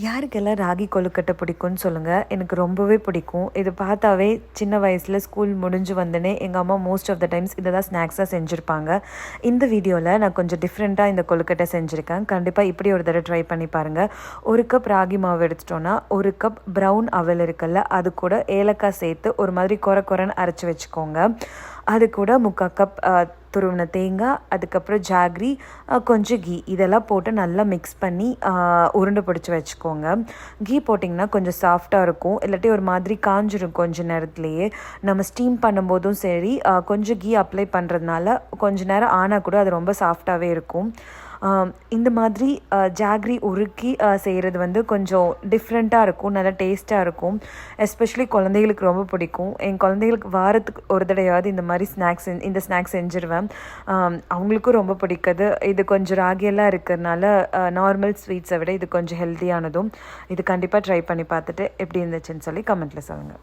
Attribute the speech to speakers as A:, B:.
A: யாருக்கெல்லாம் ராகி கொழுக்கட்டை பிடிக்கும்னு சொல்லுங்கள். எனக்கு ரொம்பவே பிடிக்கும். இது பார்த்தாவே சின்ன வயசில் ஸ்கூல் முடிஞ்சு வந்தோடனே எங்கள் அம்மா மோஸ்ட் ஆஃப் த டைம்ஸ் இதை தான் ஸ்நாக்ஸாக செஞ்சுருப்பாங்க. இந்த வீடியோவில் நான் கொஞ்சம் டிஃப்ரெண்ட்டாக இந்த கொழுக்கட்டை செஞ்சுருக்கேன். கண்டிப்பாக இப்படி ஒரு தடவை ட்ரை பண்ணி பாருங்கள். 1 கப் ராகி மாவு எடுத்துட்டோன்னா 1 கப் ப்ரௌன் அவல் இருக்குல்ல, அது கூட ஏலக்காய் சேர்த்து ஒரு மாதிரி கொரன்னு அரைச்சி வச்சுக்கோங்க. அது கூட 3/4 கப் துருவின தேங்காய், அதுக்கப்புறம் ஜாகரி, கொஞ்சம் கீ, இதெல்லாம் போட்டு நல்லா மிக்ஸ் பண்ணி உருண்டை பிடிச்சி வச்சுக்கோங்க. கீ போட்டிங்கன்னா கொஞ்சம் சாஃப்டாக இருக்கும், இல்லாட்டி ஒரு மாதிரி காஞ்சிரும் கொஞ்சம் நேரத்துலையே. நம்ம ஸ்டீம் பண்ணும்போதும் சரி, கொஞ்சம் கீ அப்ளை பண்ணுறதுனால கொஞ்சம் நேரம் ஆனால் கூட அது ரொம்ப சாஃப்டாகவே இருக்கும். இந்த மாதிரி ஜாகரி உருக்கி செய்கிறது வந்து கொஞ்சம் டிஃப்ரெண்ட்டாக இருக்கும், நல்லா டேஸ்ட்டாக இருக்கும். எஸ்பெஷலி குழந்தைகளுக்கு ரொம்ப பிடிக்கும். என் குழந்தைகளுக்கு வாரத்துக்கு ஒரு தடவையாவது இந்த ஸ்நாக்ஸ் செஞ்சுருவேன். அவங்களுக்கும் ரொம்ப பிடிக்குது. இது கொஞ்சம் ராகியெல்லாம் இருக்கிறதுனால நார்மல் ஸ்வீட்ஸை விட இது கொஞ்சம் ஹெல்த்தியானதும். இது கண்டிப்பாக ட்ரை பண்ணி பார்த்துட்டு எப்படி இருந்துச்சுன்னு சொல்லி கமெண்ட்டில் சொல்லுங்கள்.